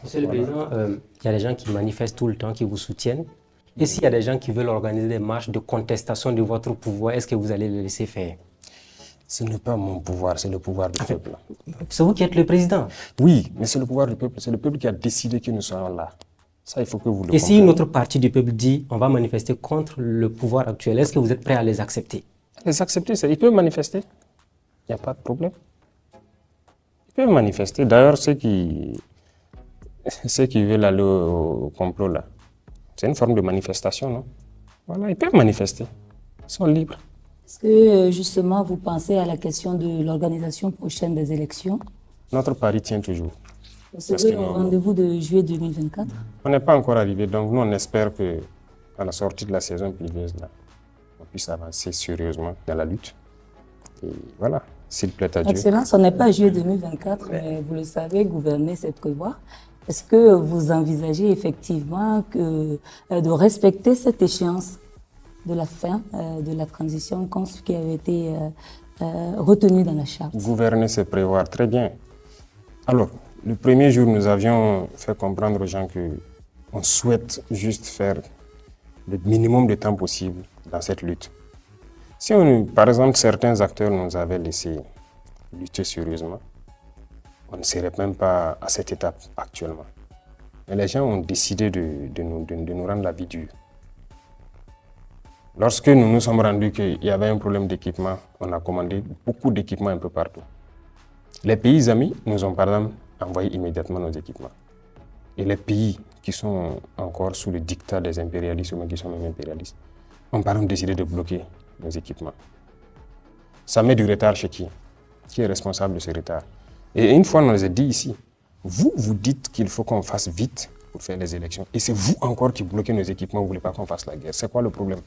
Monsieur le Président, il y a des gens qui manifestent tout le temps, qui vous soutiennent. Et s'il y a des gens qui veulent organiser des marches de contestation de votre pouvoir, est-ce que vous allez les laisser faire? Ce n'est pas mon pouvoir, c'est le pouvoir du peuple. C'est vous qui êtes le président. Oui, mais c'est le pouvoir du peuple. C'est le peuple qui a décidé que nous soyons là. Ça, il faut que vous le Et si une compreniez. autre partie du peuple dit on va manifester contre le pouvoir actuel, est-ce que vous êtes prêt à les accepter? Les accepter, ils peuvent manifester. Il n'y a pas de problème. Ils peuvent manifester. D'ailleurs, ceux qui veulent aller au complot, là, c'est une forme de manifestation, non? Voilà, ils peuvent manifester. Ils sont libres. Est-ce que justement vous pensez à la question de l'organisation prochaine des élections? Notre pari tient toujours. C'est au rendez-vous de juillet 2024? On n'est pas encore arrivé, donc nous on espère que à la sortie de la saison pluvieuse, là, on puisse avancer sérieusement dans la lutte. Et voilà, s'il plaît à Dieu. Excellence, on n'est pas juillet 2024, mais vous le savez, gouverner, c'est prévoir. Est-ce que vous envisagez effectivement de respecter cette échéance de la fin de la transition qui avait été retenue dans la charte? Gouverner, c'est prévoir, très bien. Alors, le premier jour, nous avions fait comprendre aux gens qu'on souhaite juste faire le minimum de temps possible dans cette lutte. Si, par exemple, certains acteurs nous avaient laissé lutter sérieusement, on ne serait même pas à cette étape actuellement. Mais les gens ont décidé de nous rendre la vie dure. Lorsque nous nous sommes rendus qu'il y avait un problème d'équipement, on a commandé beaucoup d'équipements un peu partout. Les pays amis nous ont par exemple envoyé immédiatement nos équipements. Et les pays qui sont encore sous le diktat des impérialistes ou qui sont même impérialistes ont par exemple décidé de bloquer nos équipements. Ça met du retard chez qui? Qui est responsable de ce retard? Et une fois, on les a dit ici, vous dites qu'il faut qu'on fasse vite pour faire les élections. Et c'est vous encore qui bloquez nos équipements, vous ne voulez pas qu'on fasse la guerre. C'est quoi le problème?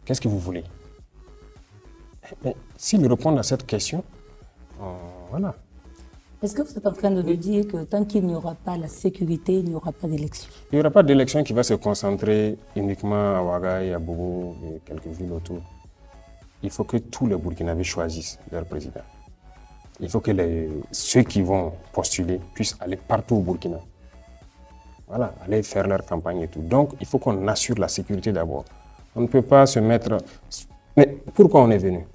Qu'est-ce que vous voulez? S'ils répondent à cette question, voilà. Est-ce que vous êtes en train de nous dire que tant qu'il n'y aura pas la sécurité, il n'y aura pas d'élection? Il n'y aura pas d'élection qui va se concentrer uniquement à Ouagaï, à Bobo et quelques villes autour. Il faut que tous les Burkinabés choisissent leur président. Il faut que ceux qui vont postuler puissent aller partout au Burkina. Voilà, aller faire leur campagne et tout. Donc, il faut qu'on assure la sécurité d'abord. On ne peut pas se mettre... Mais pourquoi on est venu?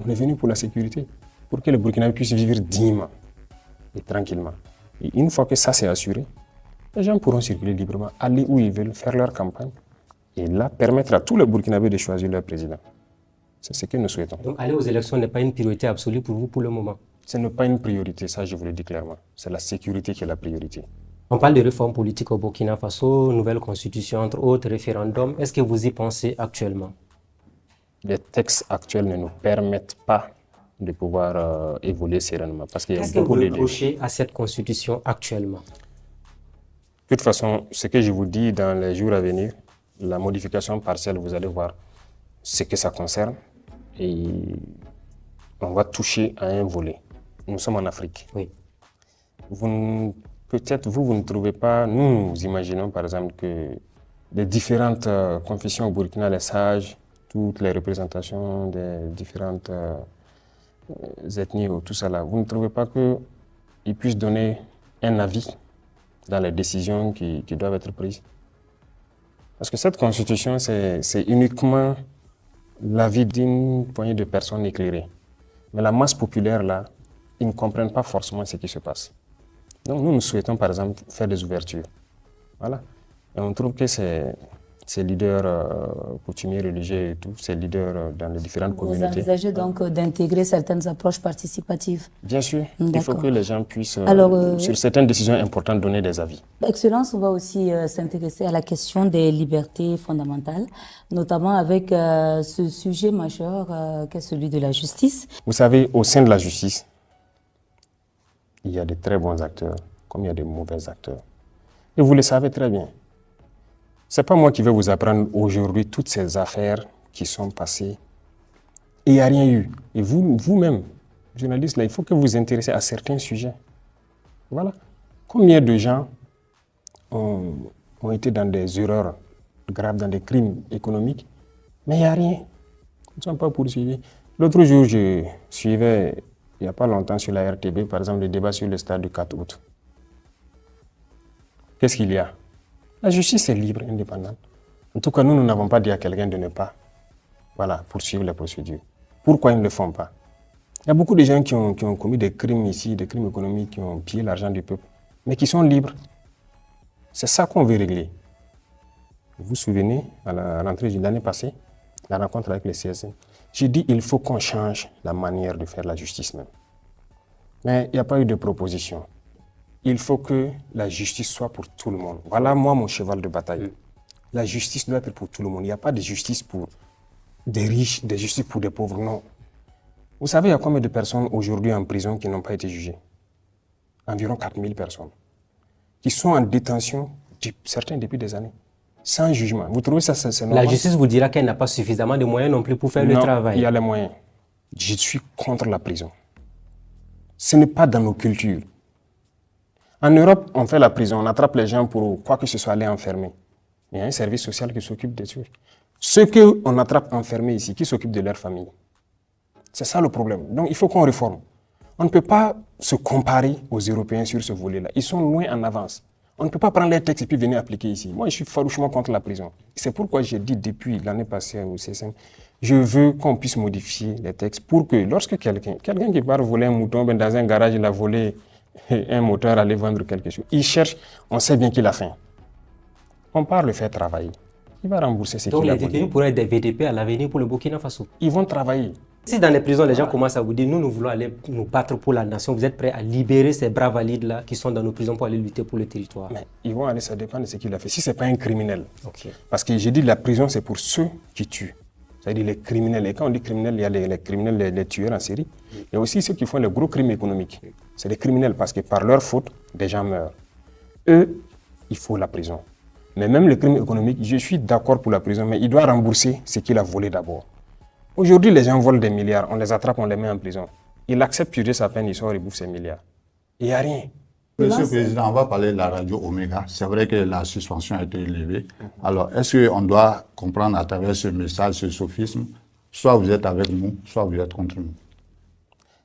On est venu pour la sécurité, pour que les Burkinabés puissent vivre dignement et tranquillement. Et une fois que ça c'est assuré, les gens pourront circuler librement, aller où ils veulent, faire leur campagne, et là, permettre à tous les Burkinabés de choisir leur président. C'est ce que nous souhaitons. Donc aller aux élections n'est pas une priorité absolue pour vous pour le moment? Ce n'est pas une priorité, ça je vous le dis clairement. C'est la sécurité qui est la priorité. On parle de réforme politique au Burkina Faso, nouvelle constitution, entre autres, référendum. Est-ce que vous y pensez actuellement? Les textes actuels ne nous permettent pas de pouvoir évoluer sereinement. Parce qu'il y a Qu'est-ce que beaucoup vous de reprochez à cette constitution actuellement? De toute façon, ce que je vous dis dans les jours à venir, la modification partielle, vous allez voir ce que ça concerne. Et on va toucher à un volet. Nous sommes en Afrique. Oui. Peut-être vous ne trouvez pas, nous imaginons par exemple que les différentes confessions au Burkina, les sages, toutes les représentations des différentes ethnies ou tout ça là, vous ne trouvez pas qu'ils puissent donner un avis dans les décisions qui doivent être prises? Parce que cette constitution, c'est uniquement l'avis d'une poignée de personnes éclairées. Mais la masse populaire là, ils ne comprennent pas forcément ce qui se passe. Donc nous souhaitons par exemple faire des ouvertures. Voilà. Et on trouve que ces leaders coutumiers religieux et tout, ces leaders dans les différentes communautés. Vous envisagez donc d'intégrer certaines approches participatives? Bien sûr, il faut que les gens puissent, sur certaines décisions importantes, donner des avis. Excellence, on va aussi s'intéresser à la question des libertés fondamentales, notamment avec ce sujet majeur qu'est celui de la justice. Vous savez, au sein de la justice, il y a de très bons acteurs, comme il y a de mauvais acteurs. Et vous le savez très bien. Ce n'est pas moi qui vais vous apprendre aujourd'hui toutes ces affaires qui sont passées. Et il n'y a rien eu. Et vous-même, journalistes, là, il faut que vous vous intéressez à certains sujets. Voilà. Combien de gens ont été dans des erreurs graves, dans des crimes économiques, mais il n'y a rien. Ils ne sont pas poursuivis. L'autre jour, je suivais, il n'y a pas longtemps sur la RTB, par exemple, le débat sur le stade du 4 août. qu'est-ce qu'il y a? La justice est libre, indépendante. En tout cas, nous n'avons pas dit à quelqu'un de ne pas poursuivre les procédures. Pourquoi ils ne le font pas? Il y a beaucoup de gens qui ont commis des crimes ici, des crimes économiques, qui ont pillé l'argent du peuple, mais qui sont libres. C'est ça qu'on veut régler. Vous vous souvenez, à la rentrée de l'année passée, la rencontre avec les CSN, j'ai dit qu'il faut qu'on change la manière de faire la justice même. Mais il n'y a pas eu de proposition. Il faut que la justice soit pour tout le monde. Voilà, moi, mon cheval de bataille. La justice doit être pour tout le monde. Il n'y a pas de justice pour des riches, de justice pour des pauvres, non. Vous savez, il y a combien de personnes aujourd'hui en prison qui n'ont pas été jugées? Environ 4000 personnes. Qui sont en détention, certains depuis des années, sans jugement. Vous trouvez ça, c'est normal? La justice vous dira qu'elle n'a pas suffisamment de moyens non plus pour faire le travail. Il y a les moyens. Je suis contre la prison. Ce n'est pas dans nos cultures. En Europe, on fait la prison, on attrape les gens pour quoi que ce soit, aller enfermer. Il y a un service social qui s'occupe des trucs. Ceux qu'on attrape enfermés ici, qui s'occupent de leur famille. C'est ça le problème. Donc il faut qu'on réforme. On ne peut pas se comparer aux Européens sur ce volet-là. Ils sont loin en avance. On ne peut pas prendre les textes et puis venir appliquer ici. Moi, je suis farouchement contre la prison. C'est pourquoi j'ai dit depuis l'année passée au CSM, je veux qu'on puisse modifier les textes pour que lorsque quelqu'un qui part voler un mouton, ben dans un garage, il a volé un moteur, aller vendre quelque chose, il cherche, on sait bien qu'il a faim. On part le faire travailler. Il va rembourser ce qu'il a volé. Donc les détenus pourraient être des VDP à l'avenir pour le Burkina Faso. Ils vont travailler. Si dans les prisons, les gens commencent à vous dire, nous voulons aller nous battre pour la nation, vous êtes prêts à libérer ces bras valides-là qui sont dans nos prisons pour aller lutter pour le territoire? Mais ils vont aller, ça dépend de ce qu'il a fait. Si ce n'est pas un criminel. Okay. Parce que j'ai dit la prison, c'est pour ceux qui tuent. C'est-à-dire les criminels. Et quand on dit criminels, il y a les criminels, les tueurs en série. Il y a aussi ceux qui font les gros crimes économiques. C'est des criminels parce que par leur faute, des gens meurent. Eux, il faut la prison. Mais même le crime économique, je suis d'accord pour la prison, mais il doit rembourser ce qu'il a volé d'abord. Aujourd'hui, les gens volent des milliards, on les attrape, on les met en prison. Il accepte purger sa peine, il sort et bouffe ses milliards. Il n'y a rien. Monsieur le Président, on va parler de la radio Omega. C'est vrai que la suspension a été élevée. Alors, est-ce qu'on doit comprendre à travers ce message, ce sophisme, soit vous êtes avec nous, soit vous êtes contre nous?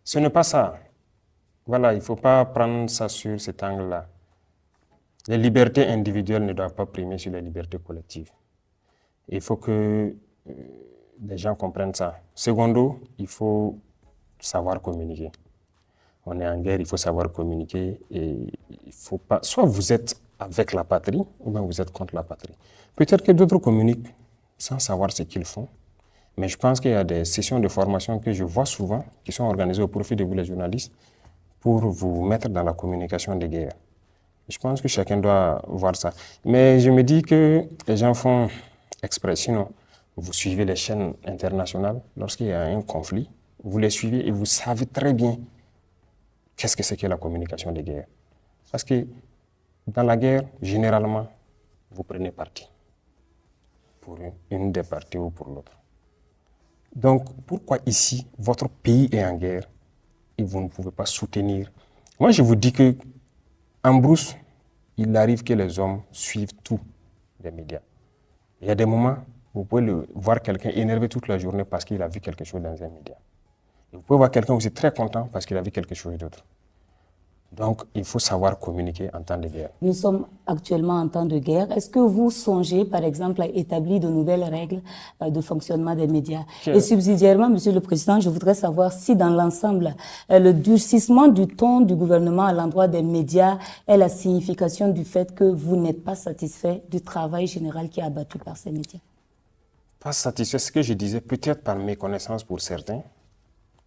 Ce n'est pas ça. Voilà, il ne faut pas prendre ça sur cet angle-là. Les libertés individuelles ne doivent pas primer sur les libertés collectives. Il faut que les gens comprennent ça. Secondo, il faut savoir communiquer. On est en guerre, il faut savoir communiquer. Et il faut pas. Soit vous êtes avec la patrie, ou bien vous êtes contre la patrie. Peut-être que d'autres communiquent sans savoir ce qu'ils font. Mais je pense qu'il y a des sessions de formation que je vois souvent, qui sont organisées au profit de vous les journalistes, pour vous mettre dans la communication de guerre. Je pense que chacun doit voir ça. Mais je me dis que les gens font exprès. Sinon, vous suivez les chaînes internationales. Lorsqu'il y a un conflit, vous les suivez et vous savez très bien qu'est-ce que c'est que la communication de guerre. Parce que dans la guerre, généralement, vous prenez parti pour une des parties ou pour l'autre. Donc, pourquoi ici, votre pays est en guerre et vous ne pouvez pas soutenir? Moi, je vous dis que en brousse, il arrive que les hommes suivent tous les médias. Il y a des moments où vous pouvez voir quelqu'un énervé toute la journée parce qu'il a vu quelque chose dans un média. Et vous pouvez voir quelqu'un aussi très content parce qu'il a vu quelque chose d'autre. Donc, il faut savoir communiquer en temps de guerre. Nous sommes actuellement en temps de guerre. Est-ce que vous songez, par exemple, à établir de nouvelles règles de fonctionnement des médias? Et subsidiairement, Monsieur le Président, je voudrais savoir si dans l'ensemble, le durcissement du ton du gouvernement à l'endroit des médias est la signification du fait que vous n'êtes pas satisfait du travail général qui est abattu par ces médias. Pas satisfait, ce que je disais, peut-être par méconnaissance pour certains,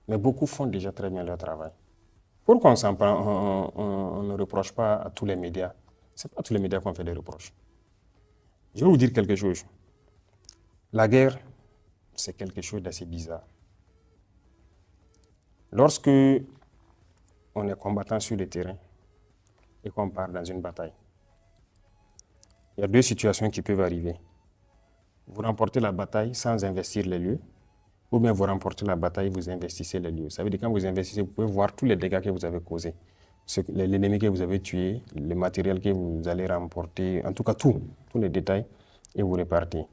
mais beaucoup font déjà très bien leur travail. Pourquoi on ne reproche pas à tous les médias? Ce n'est pas à tous les médias qu'on fait des reproches. Je vais vous dire quelque chose. La guerre, c'est quelque chose d'assez bizarre. Lorsque on est combattant sur le terrain et qu'on part dans une bataille, il y a deux situations qui peuvent arriver. Vous remportez la bataille sans investir les lieux, ou bien vous remportez la bataille, vous investissez les lieux. Ça veut dire que quand vous investissez, vous pouvez voir tous les dégâts que vous avez causés. L'ennemi que vous avez tué, le matériel que vous allez remporter, en tout cas tous les détails, et vous repartez.